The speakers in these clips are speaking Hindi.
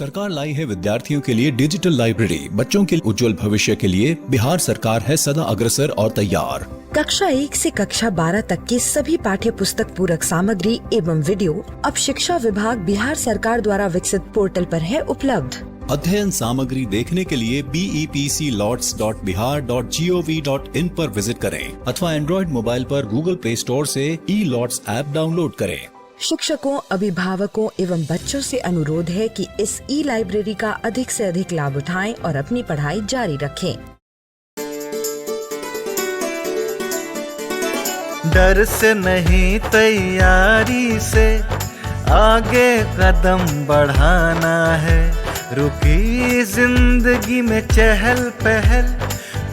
सरकार लाई है विद्यार्थियों के लिए डिजिटल लाइब्रेरी। बच्चों के उज्जवल भविष्य के लिए बिहार सरकार है सदा अग्रसर और तैयार। कक्षा 1 से कक्षा 12 तक की सभी पाठ्य पुस्तक पूरक सामग्री एवं वीडियो अब शिक्षा विभाग बिहार सरकार द्वारा विकसित पोर्टल पर है उपलब्ध। अध्ययन सामग्री देखने के लिए BEPCLOTS.bihar.gov.in पर विजिट करें अथवा एंड्रॉइड मोबाइल पर गूगल प्ले स्टोर से E-LOTS ऐप डाउनलोड करें। शिक्षकों, अभिभावकों एवं बच्चों से अनुरोध है कि इस लाइब्रेरी का अधिक से अधिक लाभ उठाएं और अपनी पढ़ाई जारी रखें। डर से नहीं तैयारी से आगे कदम बढ़ाना है। रुकी जिंदगी में चहल पहल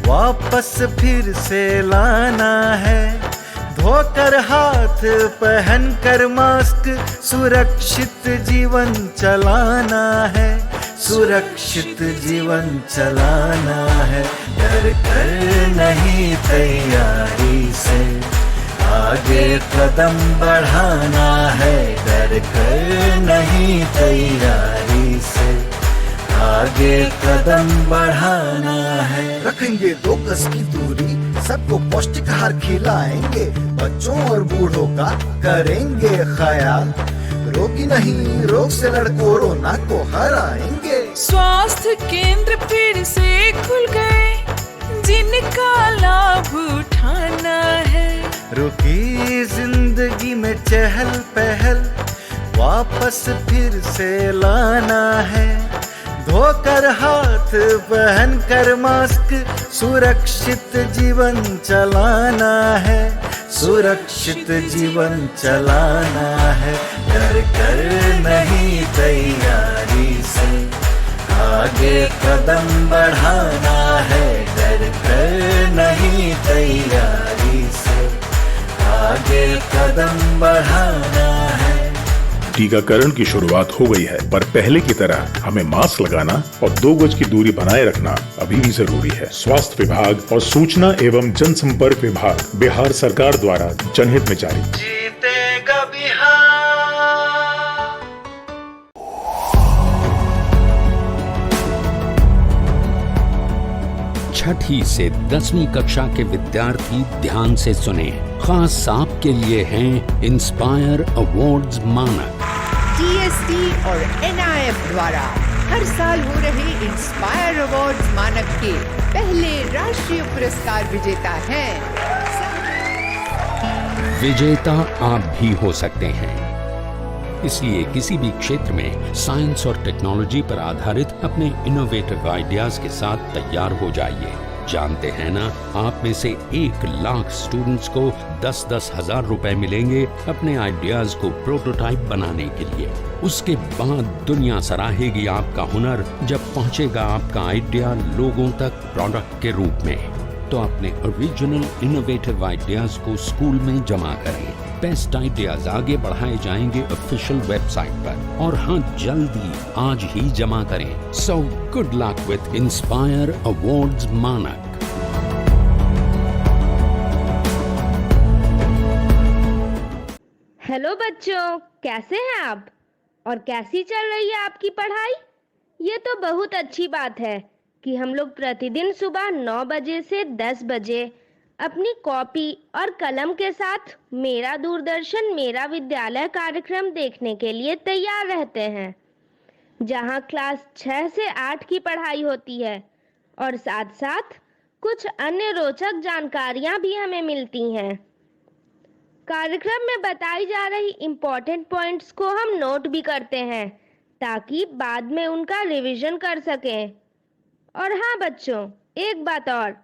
वापस फिर से लाना है। धोकर हाथ पहन कर मास्क सुरक्षित जीवन चलाना है। सुरक्षित जीवन चलाना है। डर कर नहीं तैयारी से आगे कदम बढ़ाना है। डर कर नहीं तैयारी से आगे कदम बढ़ाना है। रखेंगे 2 गज की दूरी, सबको पौष्टिक आहार खिलाएंगे, बच्चों और बूढ़ों का करेंगे ख्याल। रोगी नहीं, रोग से लड़ कोरोना को हराएंगे। स्वास्थ्य केंद्र फिर से खुल गए, जिनका लाभ उठाना है। रुकी जिंदगी में चहल पहल वापस फिर से लाना है। धोकर हाथ पहन कर मास्क सुरक्षित जीवन चलाना है। सुरक्षित जीवन चलाना है। डर कर नहीं तैयारी से आगे कदम बढ़ाना है। डर कर नहीं तैयारी से आगे कदम बढ़ाना है। टीकाकरण की शुरुआत हो गई है, पर पहले की तरह हमें मास्क लगाना और 2 गज की दूरी बनाए रखना अभी भी जरूरी है। स्वास्थ्य विभाग और सूचना एवं जनसंपर्क विभाग बिहार सरकार द्वारा जनहित में जारी। जीतेगा बिहार। छठी से 10वीं कक्षा के विद्यार्थी ध्यान से सुने। खास आपके लिए हैं इंस्पायर अवार्ड्स मानक। DST और NIF द्वारा हर साल हो रहे इंस्पायर अवार्ड्स मानक के पहले राष्ट्रीय पुरस्कार विजेता हैं। विजेता आप भी हो सकते हैं, इसलिए किसी भी क्षेत्र में साइंस और टेक्नोलॉजी पर आधारित अपने इनोवेटिव आइडियाज के साथ तैयार हो जाइए। जानते हैं ना, आप में से 1 लाख स्टूडेंट्स को 10-10 हजार रुपए मिलेंगे अपने आइडियाज को प्रोटोटाइप बनाने के लिए। उसके बाद दुनिया सराहेगी आपका हुनर जब पहुंचेगा आपका आइडिया लोगों तक प्रोडक्ट के रूप में। तो अपने ओरिजिनल इनोवेटिव आइडियाज को स्कूल में जमा करें। बेस्ट आइडियाज आगे बढ़ाए जाएंगे ऑफिशियल वेबसाइट पर, और हाँ, जल्दी आज ही जमा करें। So good luck with inspire awards मानक। हेलो बच्चों, कैसे हैं आप और कैसी चल रही है आपकी पढ़ाई? ये तो बहुत अच्छी बात है कि हम लोग प्रतिदिन सुबह 9 बजे से 10 बजे अपनी कॉपी और कलम के साथ मेरा दूरदर्शन मेरा विद्यालय कार्यक्रम देखने के लिए तैयार रहते हैं, जहां क्लास 6 से 8 की पढ़ाई होती है और साथ साथ कुछ अन्य रोचक जानकारियां भी हमें मिलती हैं। कार्यक्रम में बताई जा रही इम्पोर्टेंट पॉइंट्स को हम नोट भी करते हैं ताकि बाद में उनका रिवीजन कर सकें। और हाँ बच्चों, एक बात और,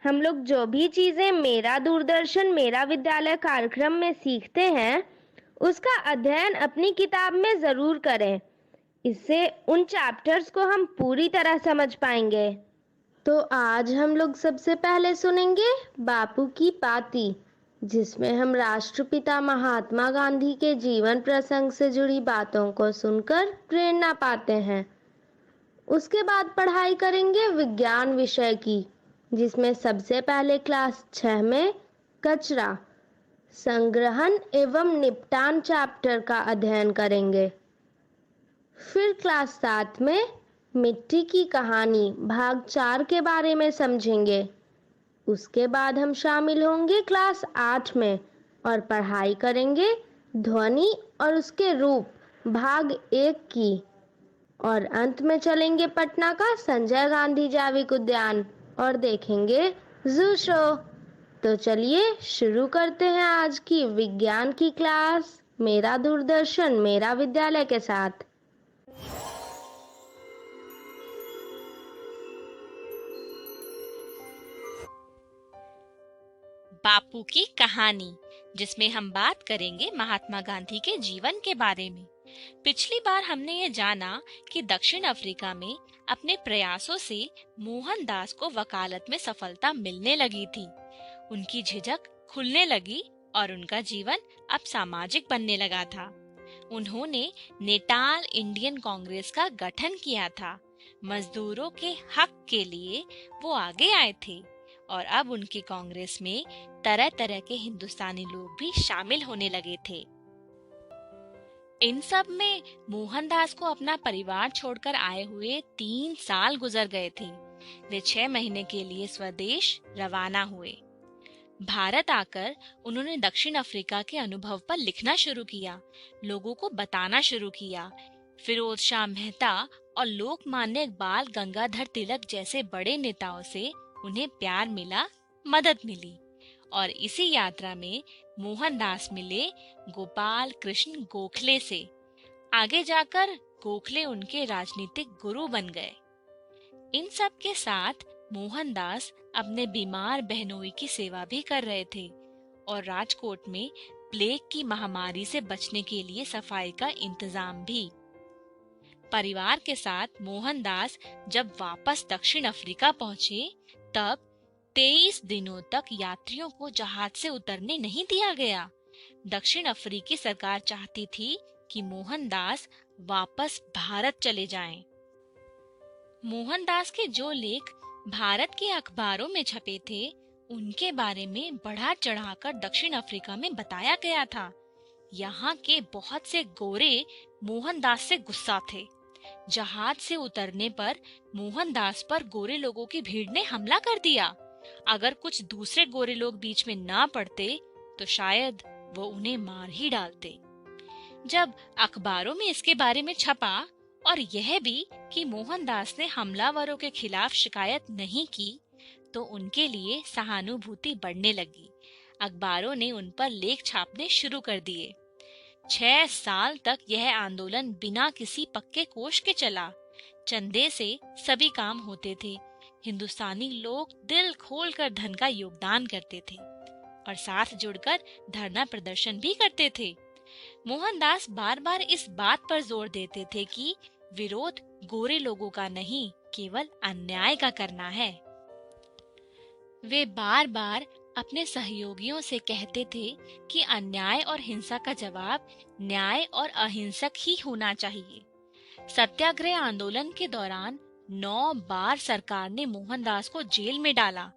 हम लोग जो भी चीज़ें मेरा दूरदर्शन मेरा विद्यालय कार्यक्रम में सीखते हैं उसका अध्ययन अपनी किताब में ज़रूर करें। इससे उन चैप्टर्स को हम पूरी तरह समझ पाएंगे। तो आज हम लोग सबसे पहले सुनेंगे बापू की पाती, जिसमें हम राष्ट्रपिता महात्मा गांधी के जीवन प्रसंग से जुड़ी बातों को सुनकर प्रेरणा पाते हैं। उसके बाद पढ़ाई करेंगे विज्ञान विषय की, जिसमें सबसे पहले क्लास 6 में कचरा संग्रहण एवं निपटान चैप्टर का अध्ययन करेंगे। फिर क्लास 7 में मिट्टी की कहानी भाग 4 के बारे में समझेंगे। उसके बाद हम शामिल होंगे क्लास 8 में और पढ़ाई करेंगे ध्वनि और उसके रूप भाग 1 की। और अंत में चलेंगे पटना का संजय गांधी जैविक उद्यान और देखेंगे जू शो। तो चलिए शुरू करते हैं आज की विज्ञान की क्लास मेरा दूरदर्शन मेरा विद्यालय के साथ। बापू की कहानी, जिसमें हम बात करेंगे महात्मा गांधी के जीवन के बारे में। पिछली बार हमने ये जाना कि दक्षिण अफ्रीका में अपने प्रयासों से मोहनदास को वकालत में सफलता मिलने लगी थी। उनकी झिझक खुलने लगी और उनका जीवन अब सामाजिक बनने लगा था। उन्होंने नेटाल इंडियन कांग्रेस का गठन किया था। मजदूरों के हक के लिए वो आगे आए थे और अब उनकी कांग्रेस में तरह तरह के हिंदुस्तानी लोग भी शामिल होने लगे थे। इन सब में मोहनदास को अपना परिवार छोड़कर आए हुए 3 साल गुजर गए थे। वे 6 महीने के लिए स्वदेश रवाना हुए। भारत आकर उन्होंने दक्षिण अफ्रीका के अनुभव पर लिखना शुरू किया, लोगों को बताना शुरू किया। फिरोज शाह मेहता और लोकमान्य बाल गंगाधर तिलक जैसे बड़े नेताओं से उन्हें प्यार मिला, मदद मिली। और इसी यात्रा में मोहनदास मिले गोपाल कृष्ण गोखले से। आगे जाकर गोखले उनके राजनीतिक गुरु बन गए। इन सब के साथ मोहनदास अपने बीमार बहनोई की सेवा भी कर रहे थे और राजकोट में प्लेग की महामारी से बचने के लिए सफाई का इंतजाम भी। परिवार के साथ मोहनदास जब वापस दक्षिण अफ्रीका पहुंचे तब 23 दिनों तक यात्रियों को जहाज से उतरने नहीं दिया गया। दक्षिण अफ्रीकी सरकार चाहती थी कि मोहनदास वापस भारत चले जाएं। मोहनदास के जो लेख भारत के अखबारों में छपे थे, उनके बारे में बढ़ा चढ़ाकर दक्षिण अफ्रीका में बताया गया था। यहाँ के बहुत से गोरे मोहनदास से गुस्सा थे। जहाज से उतरने पर मोहनदास पर गोरे लोगों की भीड़ ने हमला कर दिया। अगर कुछ दूसरे गोरे लोग बीच में ना पड़ते तो शायद वो उन्हें मार ही डालते। जब अखबारों में इसके बारे में छपा और यह भी कि मोहनदास ने हमलावरों के खिलाफ शिकायत नहीं की, तो उनके लिए सहानुभूति बढ़ने लगी। अखबारों ने उन पर लेख छापने शुरू कर दिए। 6 साल तक यह आंदोलन बिना किसी पक्के कोष के चला। चंदे से सभी काम होते थे। हिंदुस्तानी लोग दिल खोलकर धन का योगदान करते थे और साथ जुड़कर धरना प्रदर्शन भी करते थे। मोहनदास बार बार इस बात पर जोर देते थे कि विरोध गोरे लोगों का नहीं, केवल अन्याय का करना है। वे बार बार अपने सहयोगियों से कहते थे कि अन्याय और हिंसा का जवाब न्याय और अहिंसक ही होना चाहिए। सत्याग्रह आंदोलन के दौरान 9 बार सरकार ने मोहनदास को जेल में डाला।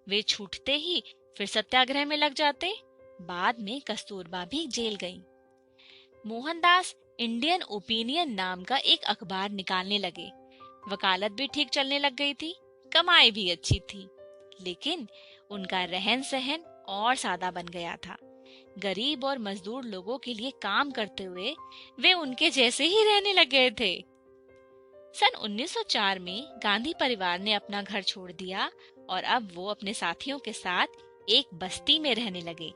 वे छूटते ही फिर सत्याग्रह में लग जाते। बाद में कस्तूरबा भी जेल गई। मोहनदास इंडियन ओपिनियन नाम का एक अखबार निकालने लगे। वकालत भी ठीक चलने लग गई थी, कमाई भी अच्छी थी, लेकिन उनका रहन सहन और सादा बन गया था। गरीब और मजदूर लोगों के लिए काम करते हुए वे उनके जैसे ही रहने लग गए थे। सन 1904 में गांधी परिवार ने अपना घर छोड़ दिया और अब वो अपने साथियों के साथ एक बस्ती में रहने लगे।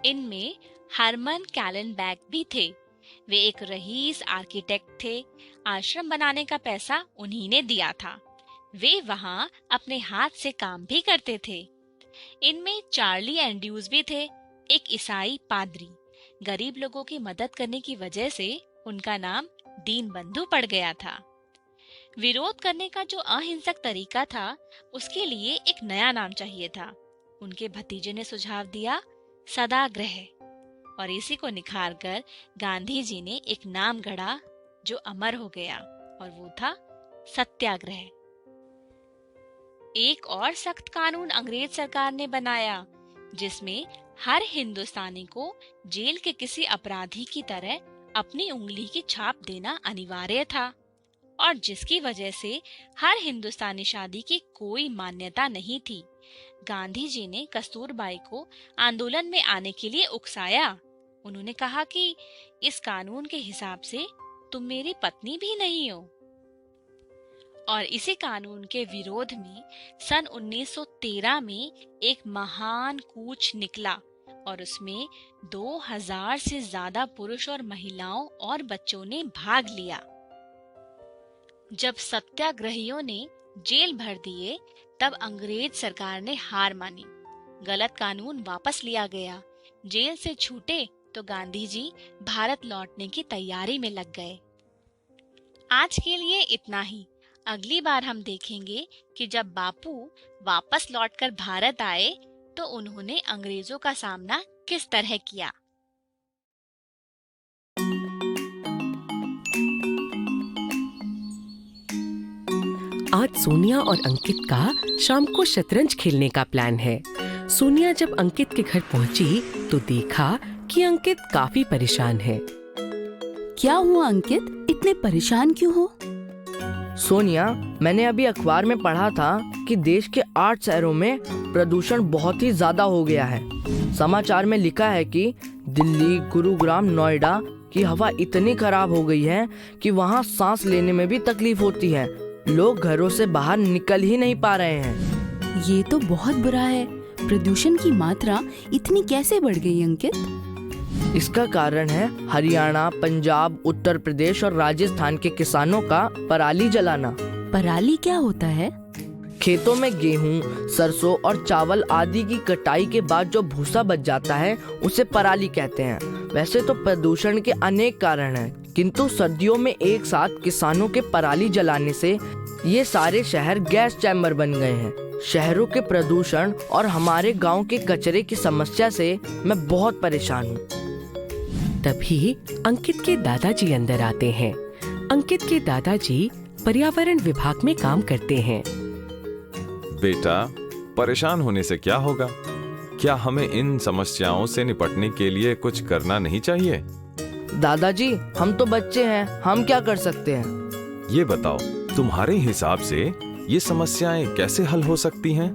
इनमें हरमन कैलेनबैग भी थे। वे एक रईस आर्किटेक्ट थे। आश्रम बनाने का पैसा उन्हीं ने दिया था। वे वहां अपने हाथ से काम भी करते थे। इनमें चार्ली एंड्रूज भी थे, एक ईसाई पादरी। गरीब लोगों की मदद करने की वजह से उनका नाम दीन बंधु पड़ गया था। विरोध करने का जो अहिंसक तरीका था, उसके लिए एक नया नाम चाहिए था। उनके भतीजे ने सुझाव दिया, सदाग्रह, और इसी को निखार कर गांधी जी ने एक नाम गढ़ा जो अमर हो गया, और वो था सत्याग्रह। एक और सख्त कानून अंग्रेज सरकार ने बनाया, जिसमें हर हिंदुस्तानी को जेल के किसी अपराधी की तरह अपनी उंगली की छाप देना अनिवार्य था और जिसकी वजह से हर हिंदुस्तानी शादी की कोई मान्यता नहीं थी। गांधी जी ने कस्तूरबाई को आंदोलन में आने के लिए उकसाया। उन्होंने कहा कि इस कानून के हिसाब से तुम मेरी पत्नी भी नहीं हो। और इसी कानून के विरोध में सन 1913 में एक महान कूच निकला और उसमें 2000 से ज्यादा पुरुष और महिलाओं और बच्चों ने भाग लिया। जब सत्याग्रहियों ने जेल भर दिए तब अंग्रेज सरकार ने हार मानी। गलत कानून वापस लिया गया। जेल से छूटे तो गांधी जी भारत लौटने की तैयारी में लग गए। आज के लिए इतना ही। अगली बार हम देखेंगे कि जब बापू वापस लौटकर भारत आए तो उन्होंने अंग्रेजों का सामना किस तरह किया। आज सोनिया और अंकित का शाम को शतरंज खेलने का प्लान है। सोनिया जब अंकित के घर पहुंची तो देखा कि अंकित काफी परेशान है। क्या हुआ अंकित, इतने परेशान क्यों हो? सोनिया, मैंने अभी अखबार में पढ़ा था कि देश के 8 शहरों में प्रदूषण बहुत ही ज्यादा हो गया है। समाचार में लिखा है कि दिल्ली, गुरुग्राम, नोएडा की हवा इतनी खराब हो गई है कि वहाँ सांस लेने में भी तकलीफ होती है। लोग घरों से बाहर निकल ही नहीं पा रहे हैं। ये तो बहुत बुरा है। प्रदूषण की मात्रा इतनी कैसे बढ़ गई अंकित? इसका कारण है हरियाणा, पंजाब, उत्तर प्रदेश और राजस्थान के किसानों का पराली जलाना। पराली क्या होता है? खेतों में गेहूं, सरसों और चावल आदि की कटाई के बाद जो भूसा बच जाता है उसे पराली कहते हैं। वैसे तो प्रदूषण के अनेक कारण हैं, किंतु सर्दियों में एक साथ किसानों के पराली जलाने से ये सारे शहर गैस चैम्बर बन गए हैं। शहरों के प्रदूषण और हमारे गांव के कचरे की समस्या से मैं बहुत परेशान हूँ। तभी अंकित के दादाजी अंदर आते हैं। अंकित के दादाजी पर्यावरण विभाग में काम करते हैं। बेटा, परेशान होने से क्या होगा? क्या हमें इन समस्याओं से निपटने के लिए कुछ करना नहीं चाहिए? दादाजी, हम तो बच्चे हैं, हम क्या कर सकते हैं? ये बताओ, तुम्हारे हिसाब से ये समस्याएं कैसे हल हो सकती हैं?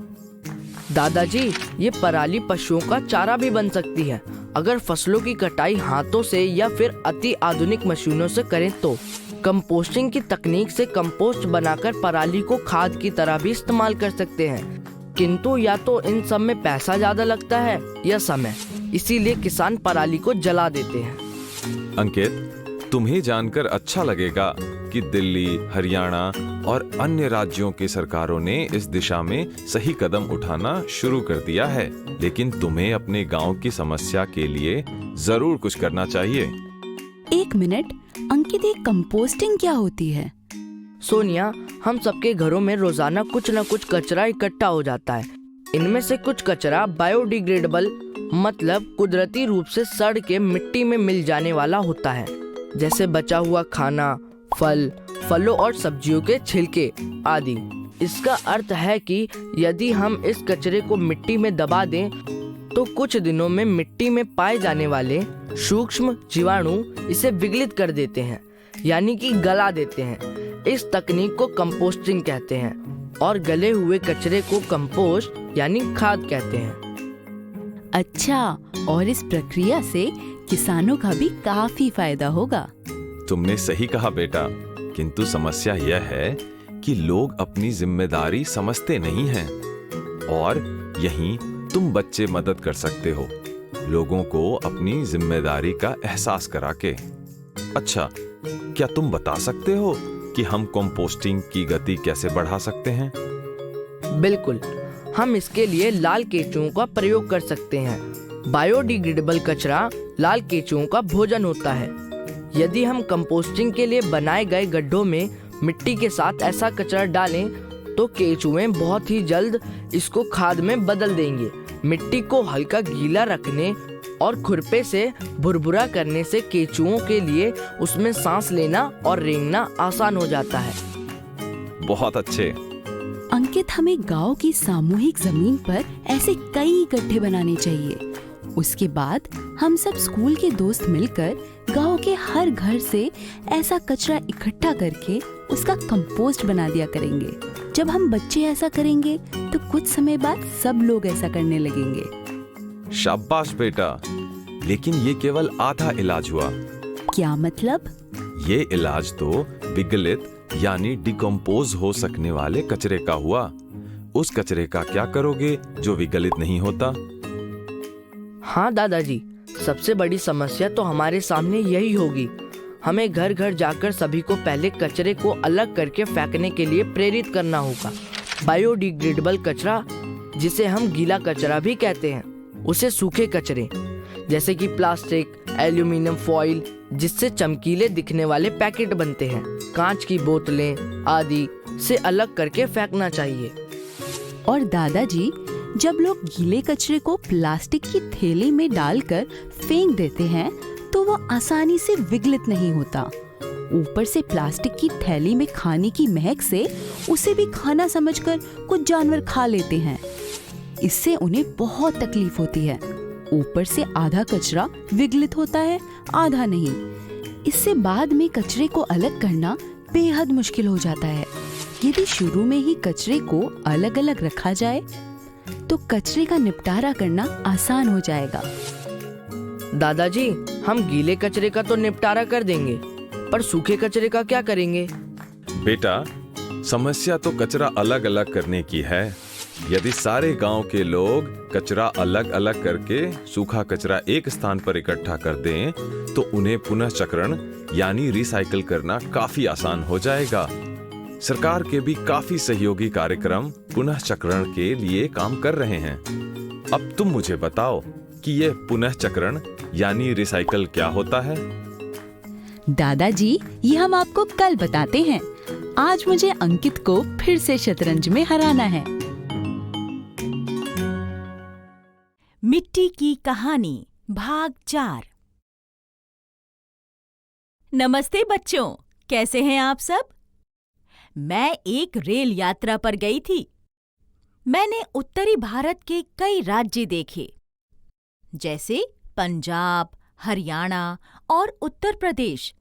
दादाजी, ये पराली पशुओं का चारा भी बन सकती है। अगर फसलों की कटाई हाथों से या फिर अति आधुनिक मशीनों से करें तो कंपोस्टिंग की तकनीक से कंपोस्ट बनाकर पराली को खाद की तरह भी इस्तेमाल कर सकते हैं। किंतु या तो इन सब में पैसा ज्यादा लगता है या समय, इसीलिए किसान पराली को जला देते हैं। अंकित, तुम्हें जानकर अच्छा लगेगा कि दिल्ली, हरियाणा और अन्य राज्यों की सरकारों ने इस दिशा में सही कदम उठाना शुरू कर दिया है, लेकिन तुम्हें अपने गांव की समस्या के लिए जरूर कुछ करना चाहिए। एक मिनट अंकित, एक कंपोस्टिंग क्या होती है? सोनिया, हम सबके घरों में रोजाना कुछ न कुछ कचरा इकट्ठा हो जाता है। इनमें से कुछ कचरा बायोडिग्रेडेबल मतलब कुदरती रूप से सड़ के मिट्टी में मिल जाने वाला होता है, जैसे बचा हुआ खाना, फलों और सब्जियों के छिलके आदि। इसका अर्थ है कि यदि हम इस कचरे को मिट्टी में दबा दें तो कुछ दिनों में मिट्टी में पाए जाने वाले सूक्ष्म जीवाणु इसे विघटित कर देते हैं, यानी कि गला देते हैं। इस तकनीक को कंपोस्टिंग कहते हैं और गले हुए कचरे को कंपोस्ट यानी खाद कहते हैं। अच्छा, और इस प्रक्रिया से किसानों का भी काफी फायदा होगा। तुमने सही कहा बेटा, किंतु समस्या यह है कि लोग अपनी जिम्मेदारी समझते नहीं हैं और यहीं तुम बच्चे मदद कर सकते हो, लोगों को अपनी जिम्मेदारी का एहसास करा के। अच्छा, क्या तुम बता सकते हो कि हम कंपोस्टिंग की गति कैसे बढ़ा सकते हैं? बिल्कुल, हम इसके लिए लाल केंचुओं का प्रयोग कर सकते हैं। बायोडिग्रेडेबल कचरा लाल केंचुओं का भोजन होता है। यदि हम कंपोस्टिंग के लिए बनाए गए गड्ढों में मिट्टी के साथ ऐसा कचरा डालें तो केंचुए बहुत ही जल्द इसको खाद में बदल देंगे। मिट्टी को हल्का गीला रखने और खुरपे से भुरभुरा करने से केंचुओं के लिए उसमें सांस लेना और रेंगना आसान हो जाता है। बहुत अच्छे। अंकित, हमें गांव की सामूहिक जमीन पर ऐसे कई गड्ढे बनाने चाहिए उसके बाद हम सब स्कूल के दोस्त मिलकर गांव के हर घर से ऐसा कचरा इकट्ठा करके उसका कंपोस्ट बना दिया करेंगे। जब हम बच्चे ऐसा करेंगे तो कुछ समय बाद सब लोग ऐसा करने लगेंगे। शाबाश बेटा, लेकिन ये केवल आधा इलाज हुआ। क्या मतलब? ये इलाज तो विगलित यानी डिकम्पोज हो सकने वाले कचरे का हुआ। उस कचरे का क्या करोगे जो विगलित नहीं होता? हाँ दादाजी, सबसे बड़ी समस्या तो हमारे सामने यही होगी। हमें घर घर जाकर सभी को पहले कचरे को अलग करके फेंकने के लिए प्रेरित करना होगा। बायोडिग्रेडेबल कचरा, जिसे हम गीला कचरा भी कहते हैं, उसे सूखे कचरे जैसे कि प्लास्टिक, एल्यूमिनियम फॉइल जिससे चमकीले दिखने वाले पैकेट बनते हैं, कांच की बोतलें आदि से अलग करके फेंकना चाहिए। और दादाजी, जब लोग गीले कचरे को प्लास्टिक की थैली में डालकर फेंक देते हैं तो वो आसानी से विगलित नहीं होता। ऊपर से प्लास्टिक की थैली में खाने की महक से उसे भी खाना समझकर कुछ जानवर खा लेते हैं। इससे उन्हें बहुत तकलीफ होती है। ऊपर से आधा कचरा विगलित होता है, आधा नहीं। इससे बाद में कचरे को अलग करना बेहद मुश्किल हो जाता है। यदि शुरू में ही कचरे को अलग अलग रखा जाए तो कचरे का निपटारा करना आसान हो जाएगा। दादाजी, हम गीले कचरे का तो निपटारा कर देंगे, पर सूखे कचरे का क्या करेंगे? बेटा, समस्या तो कचरा अलग अलग करने की है। यदि सारे गांव के लोग कचरा अलग अलग करके सूखा कचरा एक स्थान पर इकट्ठा कर दें तो उन्हें पुनः चक्रण यानी रिसाइकल करना काफी आसान हो जाएगा। सरकार के भी काफी सहयोगी कार्यक्रम पुनः चक्रण के लिए काम कर रहे हैं। अब तुम मुझे बताओ कि यह पुनः चक्रण यानी रिसाइकल क्या होता है? दादाजी, ये हम आपको कल बताते हैं। आज मुझे अंकित को फिर से शतरंज में हराना है। मिट्टी की कहानी भाग 4। नमस्ते बच्चों, कैसे हैं आप सब? मैं एक रेल यात्रा पर गई थी। मैंने उत्तरी भारत के कई राज्य देखे, जैसे पंजाब, हरियाणा और उत्तर प्रदेश।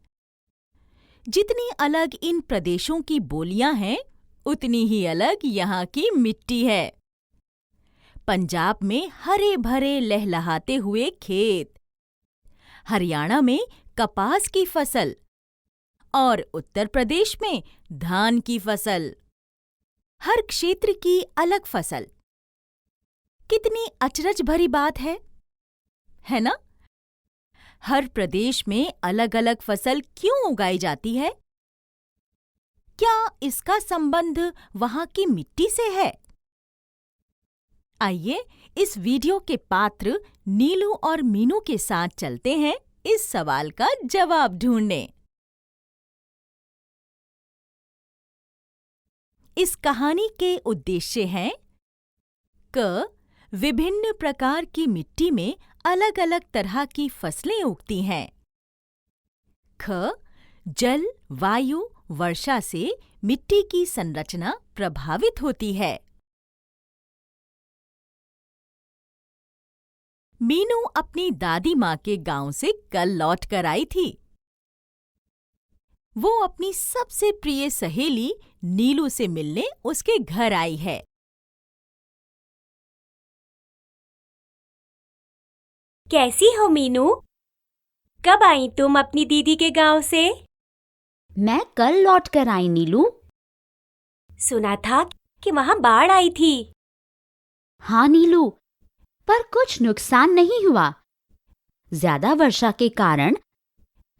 जितनी अलग इन प्रदेशों की बोलियां हैं, उतनी ही अलग यहाँ की मिट्टी है। पंजाब में हरे भरे लहलहाते हुए खेत, हरियाणा में कपास की फसल और उत्तर प्रदेश में धान की फसल। हर क्षेत्र की अलग फसल। कितनी अचरज भरी बात है ना? हर प्रदेश में अलग अलग फसल क्यों उगाई जाती है? क्या इसका संबंध वहां की मिट्टी से है? आइए इस वीडियो के पात्र नीलू और मीनू के साथ चलते हैं इस सवाल का जवाब ढूंढने। इस कहानी के उद्देश्य हैं: क. विभिन्न प्रकार की मिट्टी में अलग अलग तरह की फसलें उगती हैं। ख. जल, वायु, वर्षा से मिट्टी की संरचना प्रभावित होती है। मीनू अपनी दादी माँ के गांव से कल लौट कर आई थी। वो अपनी सबसे प्रिय सहेली नीलू से मिलने उसके घर आई है। कैसी हो मीनू? कब आई तुम अपनी दीदी के गांव से? मैं कल लौट कर आई नीलू। सुना था कि वहां बाढ़ आई थी। हाँ नीलू, पर कुछ नुकसान नहीं हुआ। ज्यादा वर्षा के कारण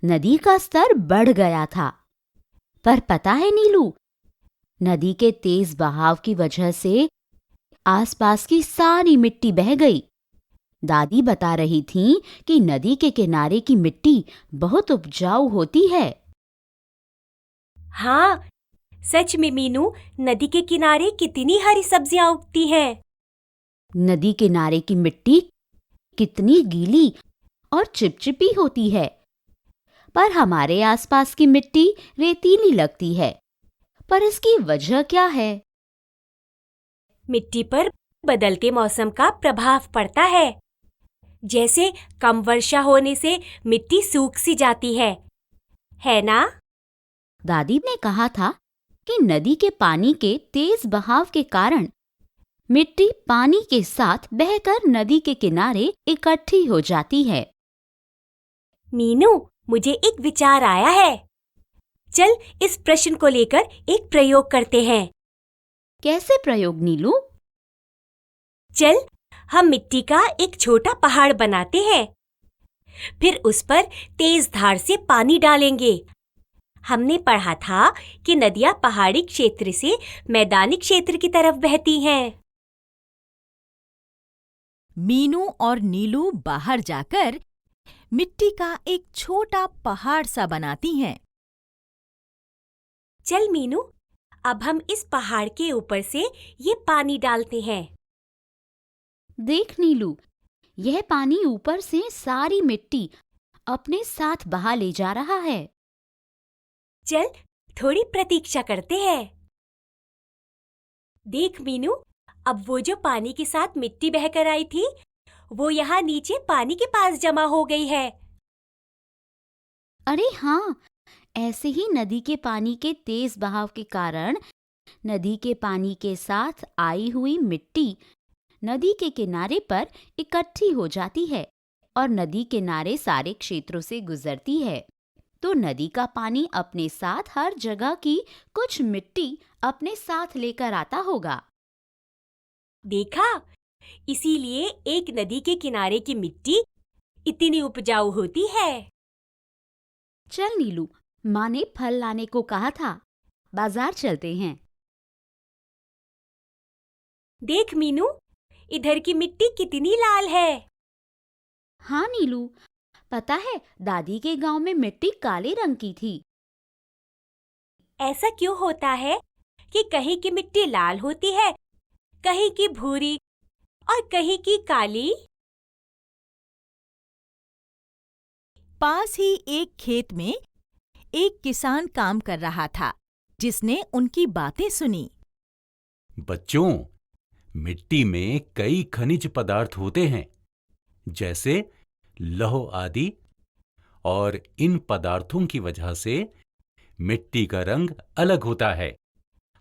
नदी का स्तर बढ़ गया था। पर पता है नीलू, नदी के तेज बहाव की वजह से आसपास की सारी मिट्टी बह गई। दादी बता रही थीं कि नदी के किनारे की मिट्टी बहुत उपजाऊ होती है। हाँ, सच में मीनू, नदी के किनारे कितनी हरी सब्जियां उगती हैं। नदी किनारे की मिट्टी कितनी गीली और चिपचिपी होती है, पर हमारे आसपास की मिट्टी रेतीली लगती है। पर इसकी वजह क्या है? मिट्टी पर बदलते मौसम का प्रभाव पड़ता है। जैसे कम वर्षा होने से मिट्टी सूख सी जाती है ना? दादी ने कहा था कि नदी के पानी के तेज बहाव के कारण मिट्टी पानी के साथ बहकर नदी के किनारे इकट्ठी हो जाती है। मीनू, मुझे एक विचार आया है। चल इस प्रश्न को लेकर एक प्रयोग करते हैं। कैसे प्रयोग नीलू? चल हम मिट्टी का एक छोटा पहाड़ बनाते हैं, फिर उस पर तेज धार से पानी डालेंगे। हमने पढ़ा था कि नदियां पहाड़ी क्षेत्र से मैदानी क्षेत्र की तरफ बहती हैं। मीनू और नीलू बाहर जाकर मिट्टी का एक छोटा पहाड़ सा बनाती हैं। चल मीनू, अब हम इस पहाड़ के ऊपर से ये पानी डालते हैं। देख नीलू, यह पानी ऊपर से सारी मिट्टी अपने साथ बहा ले जा रहा है। चल थोड़ी प्रतीक्षा करते हैं। देख मीनू, अब वो जो पानी के साथ मिट्टी बहकर आई थी, वो यहाँ नीचे पानी के पास जमा हो गई है। अरे हाँ, ऐसे ही नदी के पानी के तेज बहाव के कारण नदी के पानी के साथ आई हुई मिट्टी नदी के किनारे पर इकट्ठी हो जाती है और नदी किनारे सारे क्षेत्रों से गुजरती है। तो नदी का पानी अपने साथ हर जगह की कुछ मिट्टी अपने साथ लेकर आता होगा। देखा, इसीलिए एक नदी के किनारे की मिट्टी इतनी उपजाऊ होती है। चल नीलू, माँ ने फल लाने को कहा था, बाजार चलते हैं। देख मीनू, इधर की मिट्टी कितनी लाल है। हाँ नीलू, पता है दादी के गांव में मिट्टी काले रंग की थी। ऐसा क्यों होता है कि कहीं की मिट्टी लाल होती है, कहीं की भूरी और कहीं की काली? पास ही एक खेत में एक किसान काम कर रहा था, जिसने उनकी बातें सुनी। बच्चों, मिट्टी में कई खनिज पदार्थ होते हैं, जैसे लौह आदि, और इन पदार्थों की वजह से मिट्टी का रंग अलग होता है।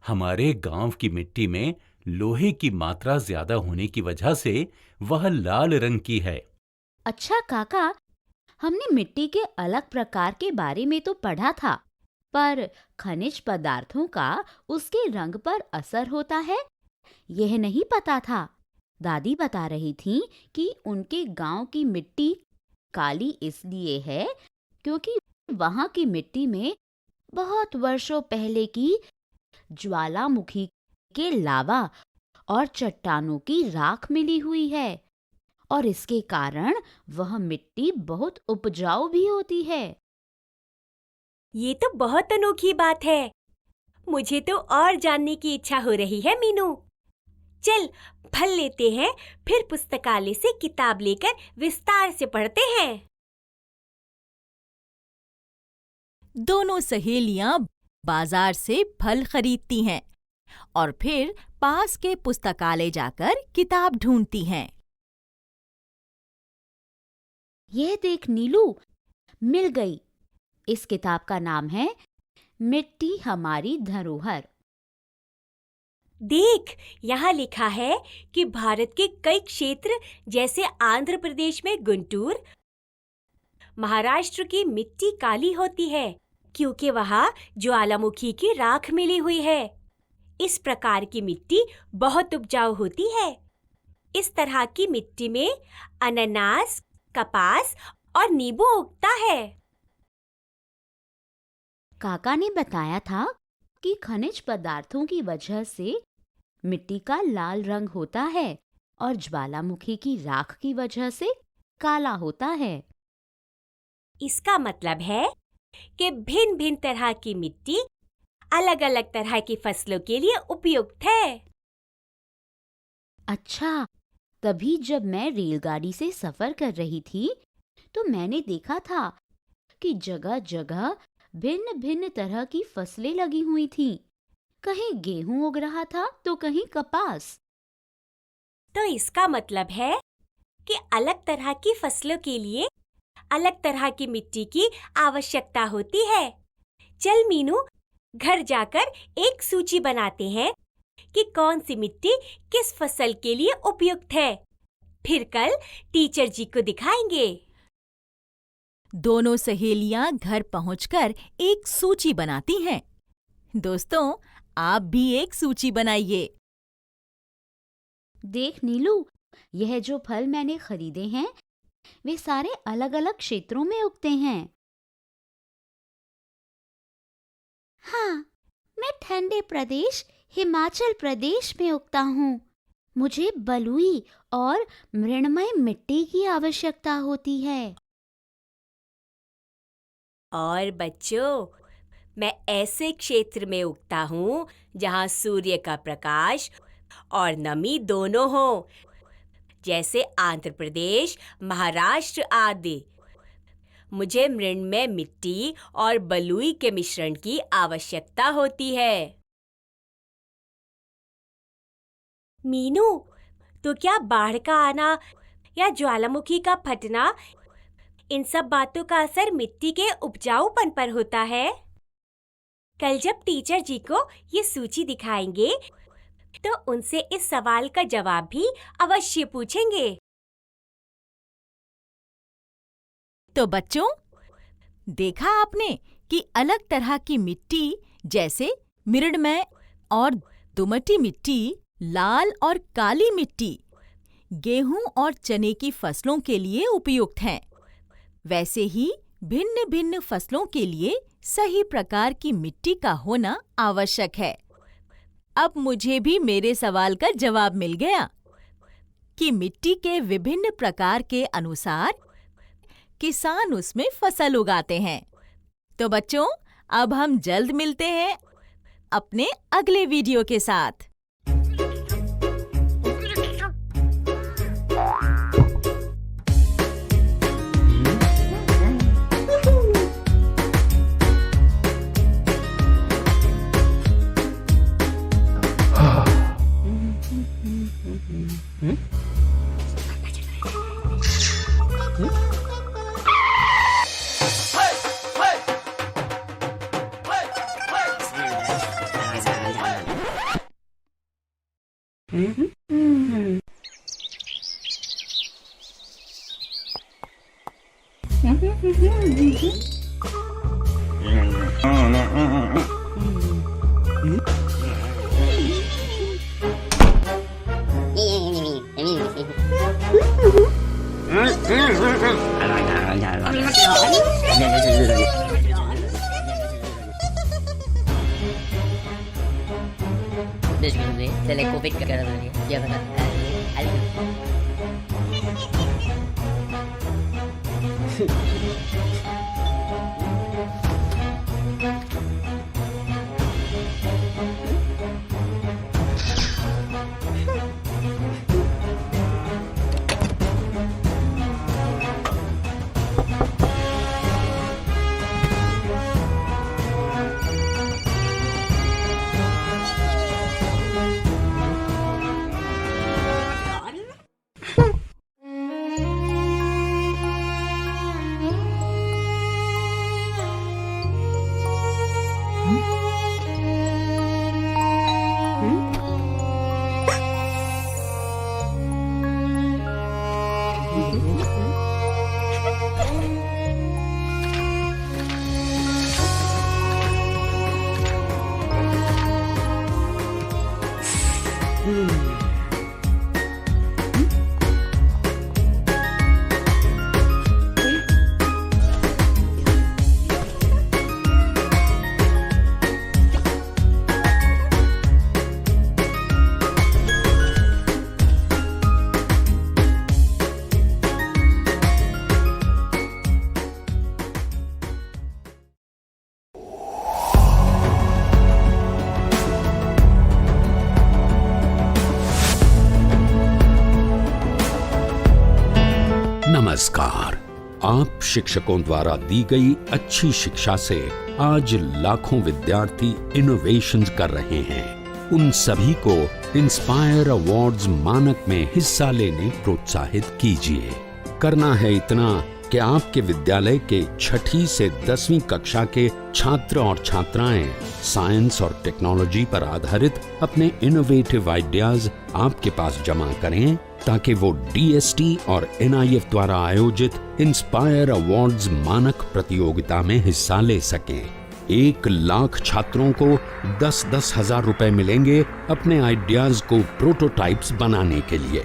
हमारे गांव की मिट्टी में लोहे की मात्रा ज्यादा होने की वजह से वह लाल रंग की है। अच्छा काका, हमने मिट्टी के अलग प्रकार के बारे में तो पढ़ा था, पर खनिज पदार्थों का उसके रंग पर असर होता है, यह नहीं पता था। दादी बता रही थी कि उनके गांव की मिट्टी काली इसलिए है क्योंकि वहां की मिट्टी में बहुत वर्षों पहले की ज्वालामुखी के लावा और चट्टानों की राख मिली हुई है और इसके कारण वह मिट्टी बहुत उपजाऊ भी होती है। ये तो बहुत अनोखी बात है। मुझे तो और जानने की इच्छा हो रही है मीनू। चल फल लेते हैं, फिर पुस्तकालय से किताब लेकर विस्तार से पढ़ते हैं। दोनों सहेलियां बाजार से फल खरीदती हैं और फिर पास के पुस्तकालय जाकर किताब ढूंढती हैं। यह देख नीलू, मिल गई। इस किताब का नाम है मिट्टी हमारी धरोहर। देख, यहाँ लिखा है कि भारत के कई क्षेत्र जैसे आंध्र प्रदेश में गुंटूर, महाराष्ट्र की मिट्टी काली होती है क्योंकि वहाँ ज्वालामुखी की राख मिली हुई है। इस प्रकार की मिट्टी बहुत उपजाऊ होती है। इस तरह की मिट्टी में अनानास, कपास और नींबू उगता है। काका ने बताया था कि खनिज पदार्थों की वजह से मिट्टी का लाल रंग होता है और ज्वालामुखी की राख की वजह से काला होता है। इसका मतलब है कि भिन्न भिन्न तरह की मिट्टी अलग अलग तरह की फसलों के लिए उपयुक्त है। अच्छा, तभी जब मैं रेलगाड़ी से सफर कर रही थी तो मैंने देखा था कि जगह जगह भिन्न भिन्न तरह की फसलें लगी हुई थीं। कहीं गेहूं उग रहा था तो कहीं कपास। तो इसका मतलब है कि अलग तरह की फसलों के लिए अलग तरह की मिट्टी की आवश्यकता होती है। चल मीनू, घर जाकर एक सूची बनाते हैं कि कौन सी मिट्टी किस फसल के लिए उपयुक्त है। फिर कल टीचर जी को दिखाएंगे। दोनों सहेलियां घर पहुंचकर एक सूची बनाती हैं। दोस्तों, आप भी एक सूची बनाइए। देख नीलू, यह जो फल मैंने खरीदे हैं वे सारे अलग-अलग क्षेत्रों में उगते हैं। हाँ, मैं ठंडे प्रदेश हिमाचल प्रदेश में उगता हूँ। मुझे बलुई और मृणमय मिट्टी की आवश्यकता होती है। और बच्चों, मैं ऐसे क्षेत्र में उगता हूँ जहाँ सूर्य का प्रकाश और नमी दोनों हो, जैसे आंध्र प्रदेश, महाराष्ट्र आदि। मुझे मृणमय मिट्टी और बलुई के मिश्रण की आवश्यकता होती है। मीनू, तो क्या बाढ़ का आना या ज्वालामुखी का फटना, इन सब बातों का असर मिट्टी के उपजाऊपन पर होता है? कल जब टीचर जी को ये सूची दिखाएंगे तो उनसे इस सवाल का जवाब भी अवश्य पूछेंगे। तो बच्चों, देखा आपने कि अलग तरह की मिट्टी जैसे मृणमय और दोमटी मिट्टी, लाल और काली मिट्टी गेहूं और चने की फसलों के लिए उपयुक्त हैं। वैसे ही भिन्न-भिन्न फसलों के लिए सही प्रकार की मिट्टी का होना आवश्यक है। अब मुझे भी मेरे सवाल का जवाब मिल गया कि मिट्टी के विभिन्न प्रकार के अनुसार किसान उसमें फसल उगाते हैं। तो बच्चों, अब हम जल्द मिलते हैं अपने अगले वीडियो के साथ। Se le COVID que queda नमस्कार। आप शिक्षकों द्वारा दी गई अच्छी शिक्षा से आज लाखों विद्यार्थी इनोवेशंस कर रहे हैं। उन सभी को इंस्पायर अवार्ड्स मानक में हिस्सा लेने प्रोत्साहित कीजिए। करना है इतना कि आपके विद्यालय के 6ठी से 10वीं कक्षा के छात्र और छात्राएं साइंस और टेक्नोलॉजी पर आधारित अपने इनोवेटिव आइडियाज आपके पास जमा करें, ताकि वो DST और NIF द्वारा आयोजित इंस्पायर अवार्ड्स मानक प्रतियोगिता में हिस्सा ले सकें। 1 लाख छात्रों को 10-10 हजार रुपए मिलेंगे अपने आइडियाज को प्रोटोटाइप्स बनाने के लिए।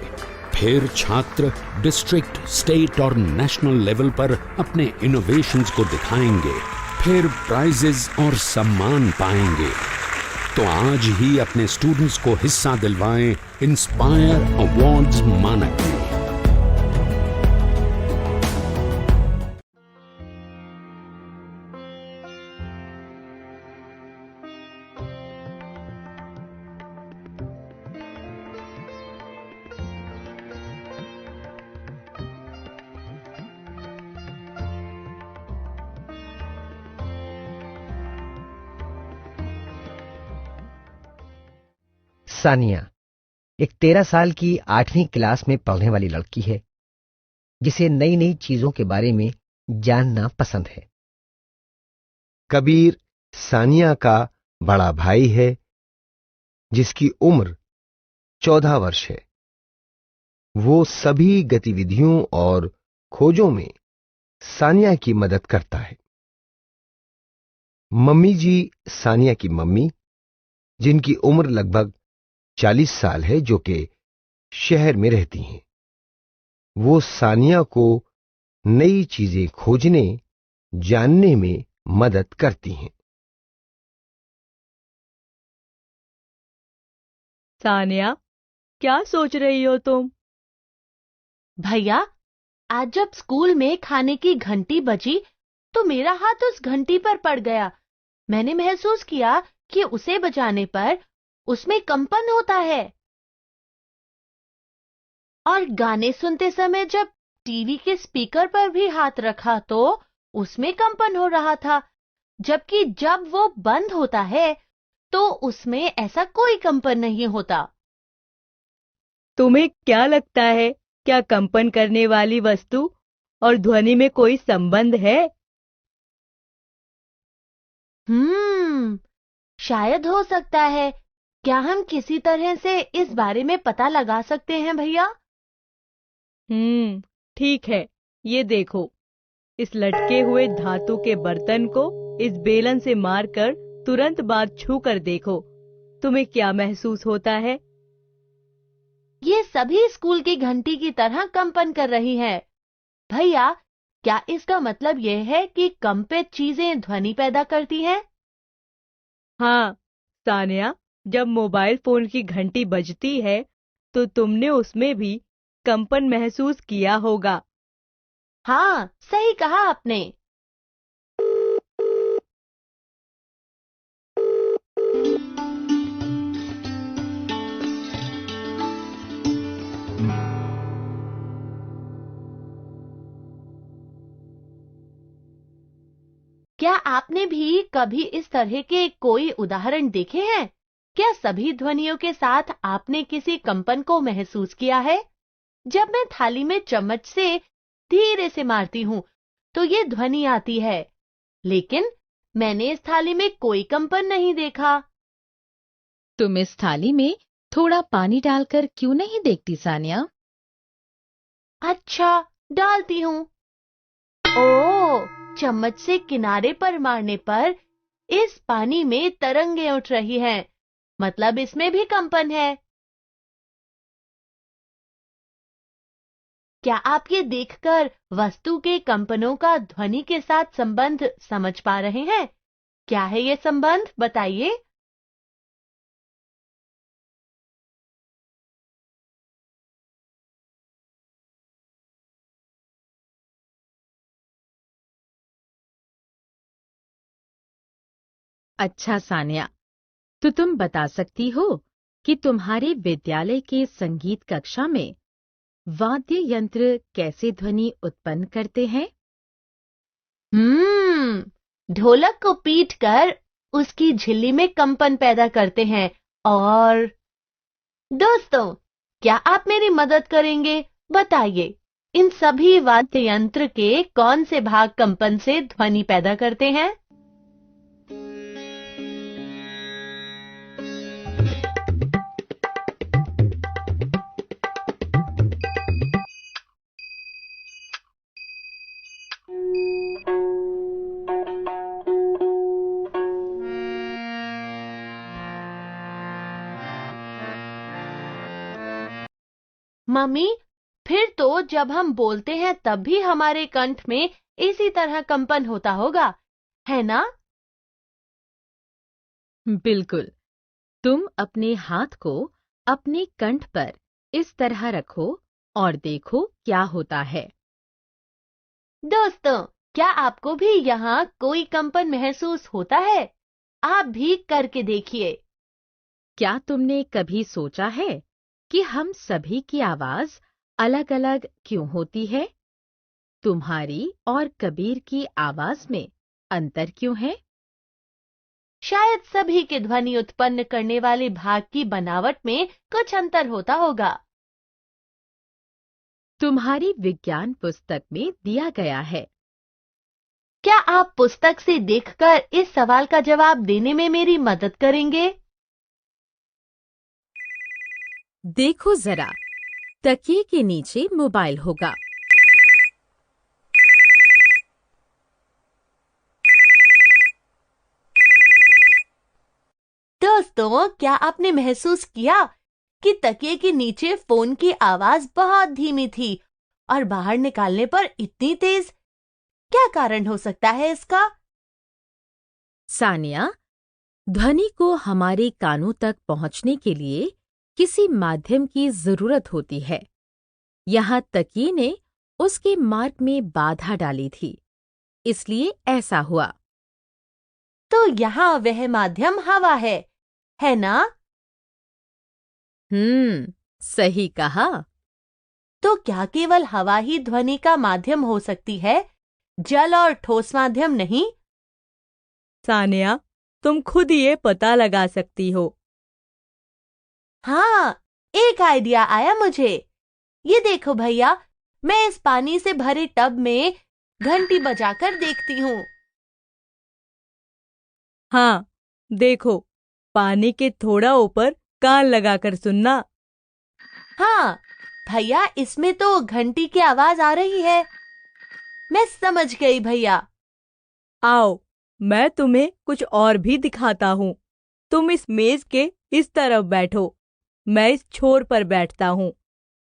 फिर छात्र डिस्ट्रिक्ट, स्टेट और नेशनल लेवल पर अपने इनोवेशंस को दिखाएंगे, फिर प्राइजेस और सम्मान पाएंगे। तो आज ही अपने स्टूडेंट्स को हिस्सा दिलवाएं इंस्पायर अवार्ड्स मानक में। सानिया एक 13 साल की 8वीं क्लास में पढ़ने वाली लड़की है, जिसे नई नई चीजों के बारे में जानना पसंद है। कबीर सानिया का बड़ा भाई है, जिसकी उम्र 14 वर्ष है। वो सभी गतिविधियों और खोजों में सानिया की मदद करता है। मम्मी जी सानिया की मम्मी, जिनकी उम्र लगभग 40 साल है, जो कि शहर में रहती हैं, वो सानिया को नई चीजें खोजने, जानने में मदद करती हैं। सानिया, क्या सोच रही हो तुम? भैया, आज जब स्कूल में खाने की घंटी बजी तो मेरा हाथ उस घंटी पर पड़ गया। मैंने महसूस किया कि उसे बजाने पर उसमें कंपन होता है, और गाने सुनते समय जब टीवी के स्पीकर पर भी हाथ रखा तो उसमें कंपन हो रहा था, जबकि जब वो बंद होता है तो उसमें ऐसा कोई कंपन नहीं होता। तुम्हें क्या लगता है, क्या कंपन करने वाली वस्तु और ध्वनि में कोई संबंध है? शायद हो सकता है। क्या हम किसी तरह से इस बारे में पता लगा सकते हैं भैया? ठीक है, ये देखो, इस लटके हुए धातु के बर्तन को इस बेलन से मारकर तुरंत बाद छू कर देखो, तुम्हें क्या महसूस होता है? ये सभी स्कूल की घंटी की तरह कंपन कर रही है। भैया, क्या इसका मतलब यह है कि कंपित चीजें ध्वनि पैदा करती हैं? हाँ सानिया, जब मोबाइल फोन की घंटी बजती है तो तुमने उसमें भी कंपन महसूस किया होगा। हाँ, सही कहा आपने। क्या आपने भी कभी इस तरह के कोई उदाहरण देखे हैं? क्या सभी ध्वनियों के साथ आपने किसी कंपन को महसूस किया है? जब मैं थाली में चम्मच से धीरे से मारती हूँ तो ये ध्वनि आती है, लेकिन मैंने इस थाली में कोई कंपन नहीं देखा। तुम इस थाली में थोड़ा पानी डालकर क्यों नहीं देखती सानिया? अच्छा, डालती हूँ। ओह, चम्मच से किनारे पर मारने पर इस पानी में तरंगें उठ रही हैं, मतलब इसमें भी कंपन है। क्या आप ये देखकर वस्तु के कंपनों का ध्वनि के साथ संबंध समझ पा रहे हैं? क्या है ये संबंध, बताइए। अच्छा सानिया, तो तुम बता सकती हो कि तुम्हारे विद्यालय के संगीत कक्षा में वाद्य यंत्र कैसे ध्वनि उत्पन्न करते हैं? ढोलक को पीटकर उसकी झिल्ली में कंपन पैदा करते हैं और दोस्तों, क्या आप मेरी मदद करेंगे? बताइए, इन सभी वाद्य यंत्र के कौन से भाग कंपन से ध्वनि पैदा करते हैं? मम्मी, फिर तो जब हम बोलते हैं तब भी हमारे कंठ में इसी तरह कंपन होता होगा, है ना? बिल्कुल। तुम अपने हाथ को अपने कंठ पर इस तरह रखो और देखो क्या होता है। दोस्तों, क्या आपको भी यहाँ कोई कंपन महसूस होता है? आप भी करके देखिए। क्या तुमने कभी सोचा है कि हम सभी की आवाज अलग अलग क्यों होती है? तुम्हारी और कबीर की आवाज में अंतर क्यों है? शायद सभी के ध्वनि उत्पन्न करने वाले भाग की बनावट में कुछ अंतर होता होगा। तुम्हारी विज्ञान पुस्तक में दिया गया है। क्या आप पुस्तक से देखकर इस सवाल का जवाब देने में मेरी मदद करेंगे? देखो जरा, तकिए के नीचे मोबाइल होगा। दोस्तों, क्या आपने महसूस किया कि तकिए के नीचे फोन की आवाज बहुत धीमी थी और बाहर निकालने पर इतनी तेज? क्या कारण हो सकता है इसका? सानिया, ध्वनि को हमारे कानों तक पहुंचने के लिए किसी माध्यम की जरूरत होती है। यहाँ तकिए ने उसके मार्ग में बाधा डाली थी, इसलिए ऐसा हुआ। तो यहाँ वह माध्यम हवा है ना? सही कहा। तो क्या केवल हवा ही ध्वनि का माध्यम हो सकती है, जल और ठोस माध्यम नहीं? सानिया, तुम खुद ये पता लगा सकती हो। हाँ, एक आइडिया आया मुझे। ये देखो भैया, मैं इस पानी से भरे टब में घंटी बजाकर देखती हूँ। हाँ, देखो, पानी के थोड़ा ऊपर कान लगाकर सुनना। हाँ भैया, इसमें तो घंटी की आवाज आ रही है। मैं समझ गई भैया। आओ, मैं तुम्हें कुछ और भी दिखाता हूँ। तुम इस मेज के इस तरफ बैठो, मैं इस छोर पर बैठता हूँ।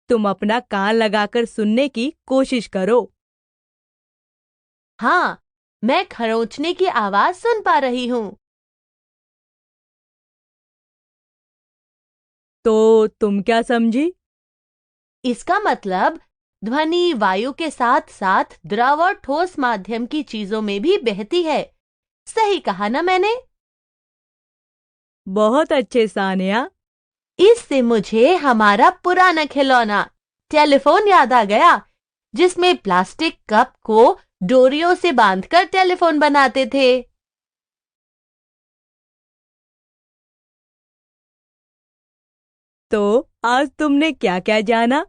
तुम अपना कान लगाकर सुनने की कोशिश करो। हाँ, मैं खरोंचने की आवाज सुन पा रही हूँ। तो तुम क्या समझी? इसका मतलब ध्वनि वायु के साथ साथ द्रव और ठोस माध्यम की चीजों में भी बहती है। सही कहा ना मैंने? बहुत अच्छे सानिया। इससे मुझे हमारा पुराना खिलौना टेलीफोन याद आ गया, जिसमें प्लास्टिक कप को डोरियों से बांधकर टेलीफोन बनाते थे। तो आज तुमने क्या क्या जाना?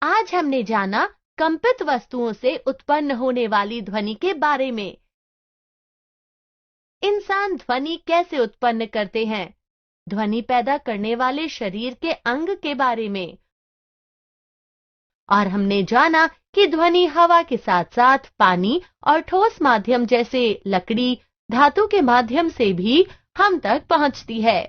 आज हमने जाना कंपित वस्तुओं से उत्पन्न होने वाली ध्वनि के बारे में। इंसान ध्वनि कैसे उत्पन्न करते हैं, ध्वनि पैदा करने वाले शरीर के अंग के बारे में। और हमने जाना कि ध्वनि हवा के साथ साथ पानी और ठोस माध्यम जैसे लकड़ी, धातु के माध्यम से भी हम तक पहुंचती है।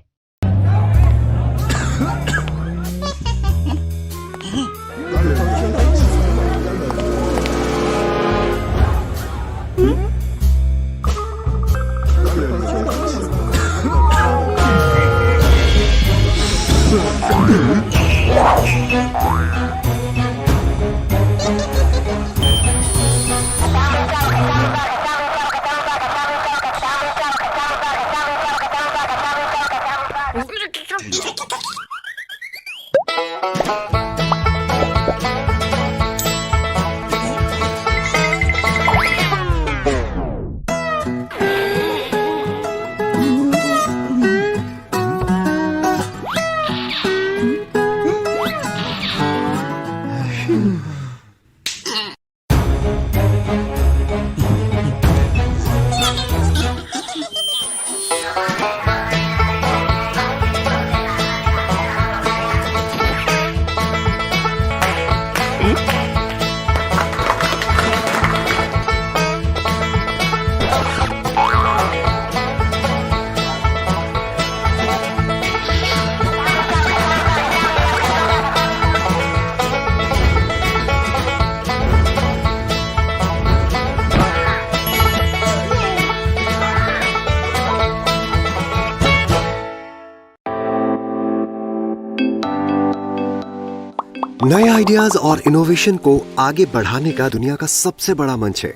नए आइडियाज और इनोवेशन को आगे बढ़ाने का दुनिया का सबसे बड़ा मंच है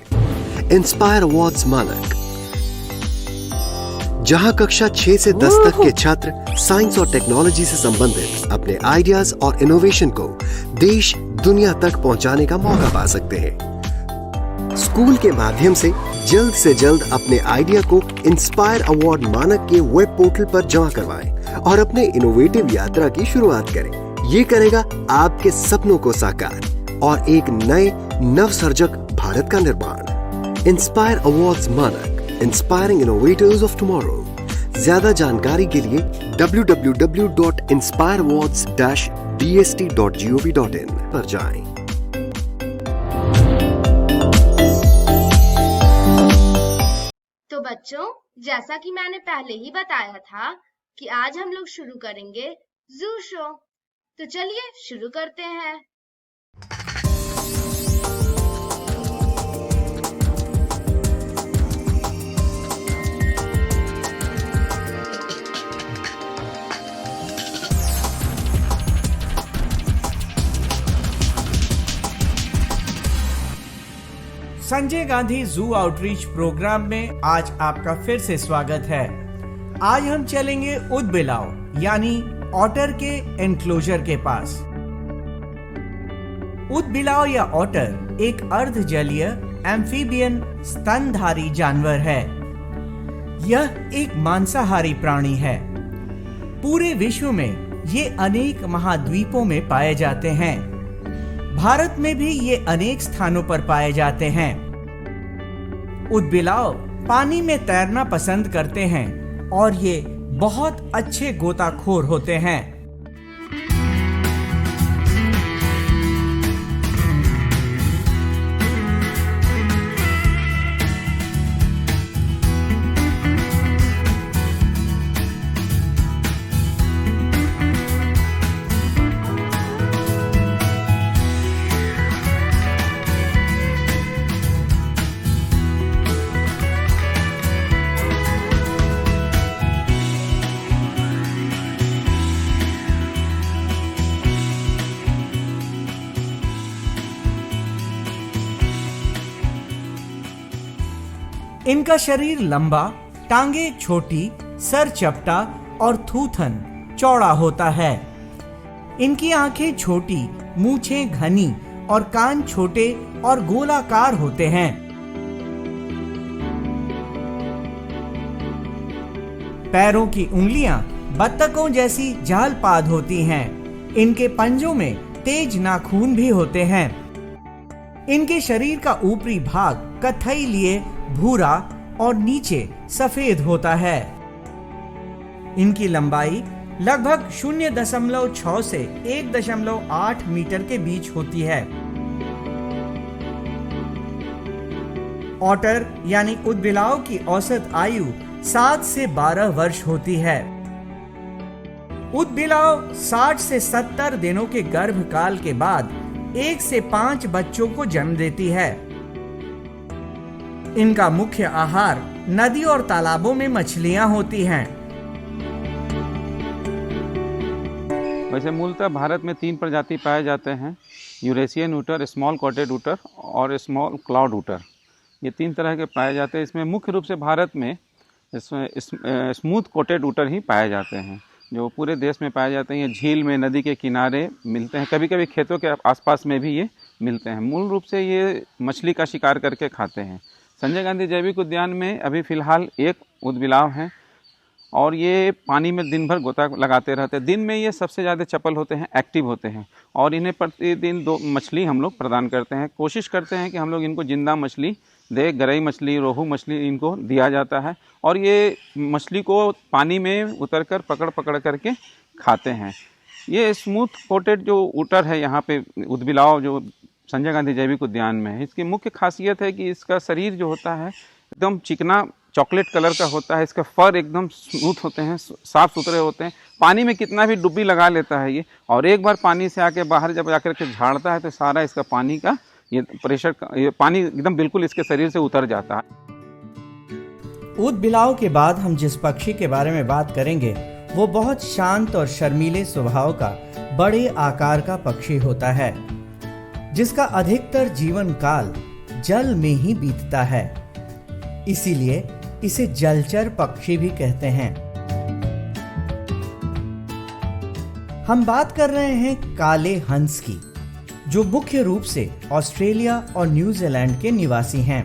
इंस्पायर अवार्ड्स मानक, जहां कक्षा 6 से 10 तक के छात्र साइंस और टेक्नोलॉजी से संबंधित अपने आइडियाज और इनोवेशन को देश दुनिया तक पहुंचाने का मौका पा सकते हैं। स्कूल के माध्यम से जल्द अपने आइडिया को इंस्पायर अवार्ड मानक के वेब पोर्टल पर जमा करवाएं और अपने इनोवेटिव यात्रा की शुरुआत करें। ये करेगा आपके सपनों को साकार और एक नए नवसर्जक भारत का निर्माण। इंस्पायर अवार्ड्स मानक, इंस्पायरिंग इनोवेटर्स ऑफ टुमारो। ज्यादा जानकारी के लिए www.inspireawards-dst.gov.in पर जाएं। तो बच्चों, जैसा कि मैंने पहले ही बताया था कि आज हम लोग शुरू करेंगे जू शो। तो चलिए शुरू करते हैं। संजय गांधी जू आउटरीच प्रोग्राम में आज आपका फिर से स्वागत है। आज हम चलेंगे ऊदबिलाव यानी ऑटर के एनक्लोजर के पास। ऊदबिलाव या ऑटर एक अर्धजलीय एम्फीबियन स्तनधारी जानवर है। यह एक मांसाहारी प्राणी है। पूरे विश्व में ये अनेक महाद्वीपों में पाए जाते हैं। भारत में भी ये अनेक स्थानों पर पाए जाते हैं। ऊदबिलाव पानी में तैरना पसंद करते हैं और ये बहुत अच्छे गोताखोर होते हैं। इनका शरीर लंबा, टांगे छोटी, सर चपटा और थूथन चौड़ा होता है। इनकी आंखें छोटी, मूछें घनी और कान छोटे और गोलाकार होते हैं। पैरों की उंगलियां बत्तखों जैसी जालपाद होती हैं। इनके पंजों में तेज नाखून भी होते हैं। इनके शरीर का ऊपरी भाग कथई लिए भूरा और नीचे सफेद होता है। इनकी लंबाई लगभग 0.6 से 1.8 मीटर के बीच होती है। ऑटर यानी ऊदबिलाव की औसत आयु 7 से 12 वर्ष होती है। ऊदबिलाव 60 से 70 दिनों के गर्भकाल के बाद 1 से 5 बच्चों को जन्म देती है। इनका मुख्य आहार नदी और तालाबों में मछलियां होती हैं। वैसे मूलतः भारत में 3 प्रजाति पाए जाते हैं, यूरेशियन ऊटर, स्मॉल कॉटेड ऊटर और स्मॉल क्लाउड ऊटर। ये 3 तरह के पाए जाते हैं। इसमें मुख्य रूप से भारत में स्मूथ कोटेड ऊटर ही पाए जाते हैं, जो पूरे देश में पाए जाते हैं। ये झील में, नदी के किनारे मिलते हैं, कभी कभी खेतों के आसपास में भी ये मिलते हैं। मूल रूप से ये मछली का शिकार करके खाते हैं। संजय गांधी जैविक उद्यान में अभी फ़िलहाल एक ऊदबिलाव है और ये पानी में दिन भर गोता लगाते रहते हैं। दिन में ये सबसे ज़्यादा चपल होते हैं, एक्टिव होते हैं और इन्हें प्रतिदिन 2 मछली हम लोग प्रदान करते हैं। कोशिश करते हैं कि हम लोग इनको जिंदा मछली दे, गरई मछली, रोहू मछली इनको दिया जाता है और ये मछली को पानी में उतरकर पकड़ करके खाते हैं। ये स्मूथ कोटेड जो ऊटर है यहाँ पे ऊदबिलाव जो संजय गांधी जैविक उद्यान में है, इसकी मुख्य खासियत है कि इसका शरीर जो होता है एकदम चिकना चॉकलेट कलर का होता है। इसका फर एकदम स्मूथ होते हैं, साफ सुथरे होते हैं। पानी में कितना भी डुब्बी लगा लेता है ये, और एक बार पानी से आके बाहर जब जाकर के झाड़ता है तो सारा इसका पानी का ये प्रेशर, ये पानी एकदम बिल्कुल इसके शरीर से उतर जाता है। ऊदबिलाव के बाद हम जिस पक्षी के बारे में बात करेंगे वो बहुत शांत और शर्मीले स्वभाव का बड़े आकार का पक्षी होता है, जिसका अधिकतर जीवन काल जल में ही बीतता है। इसीलिए इसे जलचर पक्षी भी कहते हैं। हम बात कर रहे हैं काले हंस की, जो मुख्य रूप से ऑस्ट्रेलिया और न्यूजीलैंड के निवासी हैं।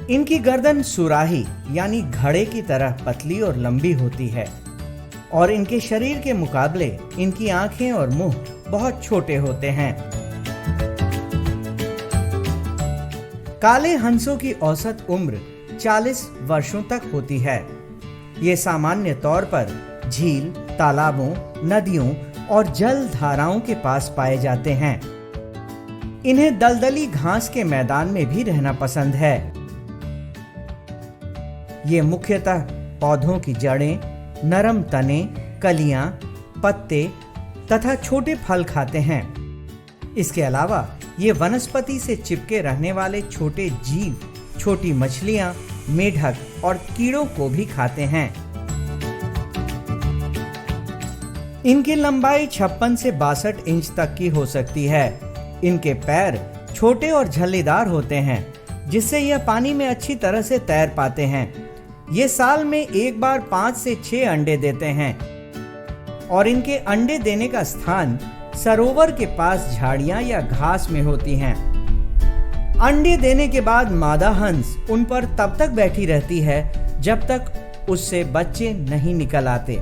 इनकी गर्दन सुराही यानी घड़े की तरह पतली और लंबी होती है और इनके शरीर के मुकाबले इनकी आंखें और मुंह बहुत छोटे होते हैं। काले हंसों की औसत उम्र 40 वर्षों तक होती है। ये सामान्य तौर पर झील, तालाबों, नदियों और जल धाराओं के पास पाए जाते हैं। इन्हें दलदली घास के मैदान में भी रहना पसंद है। ये मुख्यतः पौधों की जड़ें, नरम तने, कलियां, पत्ते तथा छोटे फल खाते हैं। इसके अलावा ये वनस्पति से चिपके रहने वाले छोटे जीव, छोटी मछलियां, मेढक और कीड़ों को भी खाते हैं। इनकी लंबाई 56 से 62 इंच तक की हो सकती है। इनके पैर छोटे और झल्लीदार होते हैं, जिससे यह पानी में अच्छी तरह से तैर पाते हैं। ये साल में एक बार 5 से 6 अंडे देते हैं और इनके अंडे देने का स्थान सरोवर के पास झाड़ियां या घास में होती हैं। अंडे देने के बाद मादा हंस उन पर तब तक बैठी रहती है जब तक उससे बच्चे नहीं निकल आते।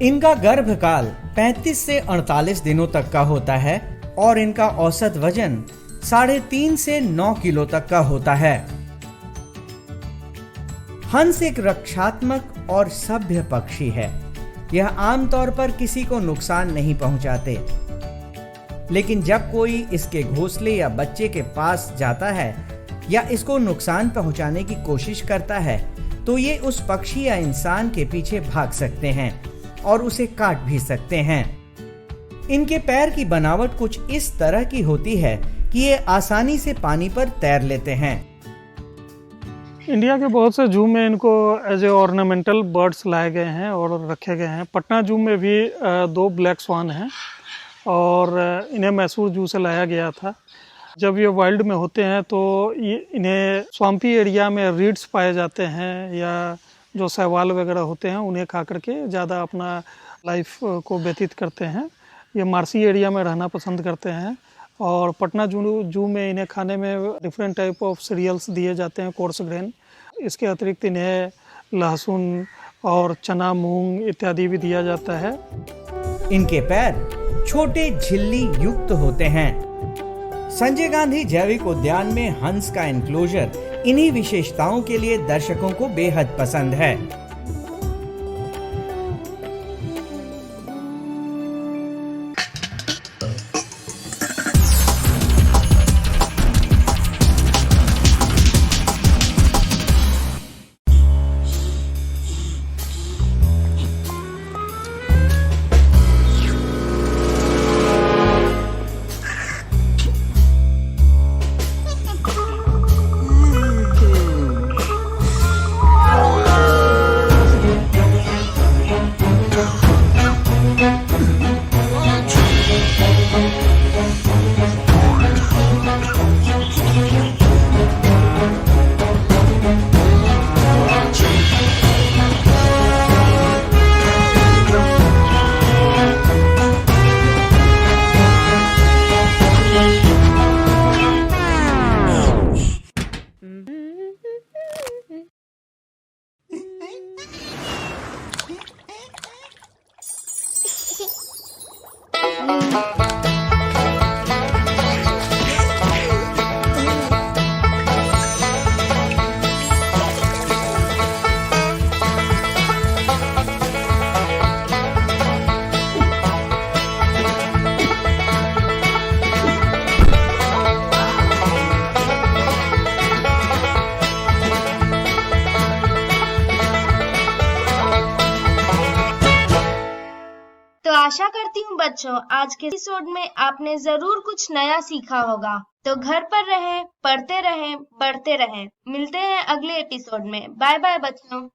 इनका गर्भकाल 35 से 48 दिनों तक का होता है और इनका औसत वजन 3.5 से 9 किलो तक का होता है। हंस एक रक्षात्मक और सभ्य पक्षी है। यह आमतौर पर किसी को नुकसान नहीं पहुंचाते, लेकिन जब कोई इसके घोंसले या बच्चे के पास जाता है या इसको नुकसान पहुंचाने की कोशिश करता है, तो ये उस पक्षी या इंसान के पीछे भाग सकते हैं और उसे काट भी सकते हैं। इनके पैर की बनावट कुछ इस तरह की होती है कि ये आसानी से पानी पर तैर लेते हैं। इंडिया के बहुत से जू में इनको एज ए ऑर्नामेंटल बर्ड्स लाए गए हैं और रखे गए हैं। पटना जू में भी 2 ब्लैक स्वान हैं और इन्हें मैसूर जू से लाया गया था। जब ये वाइल्ड में होते हैं तो इन्हें स्वाम्पी एरिया में रीड्स पाए जाते हैं या जो शैवाल वगैरह होते हैं उन्हें खा करके ज़्यादा अपना लाइफ को व्यतीत करते हैं। ये मार्सी एरिया में रहना पसंद करते हैं और पटना जू में इन्हें खाने में डिफरेंट टाइप ऑफ सीरियल्स दिए जाते हैं, कोर्स ग्रेन। इसके अतिरिक्त इन्हें लहसुन और चना, मूंग इत्यादि भी दिया जाता है। इनके पैर छोटे झिल्ली युक्त होते हैं। संजय गांधी जैविक उद्यान में हंस का एनक्लोजर इन्हीं विशेषताओं के लिए दर्शकों को बेहद पसंद है। तो आशा करती हूँ बच्चों आज के एपिसोड में आपने जरूर कुछ नया सीखा होगा। तो घर पर रहें, पढ़ते रहें, बढ़ते रहें। मिलते हैं अगले एपिसोड में। बाय बाय बच्चों।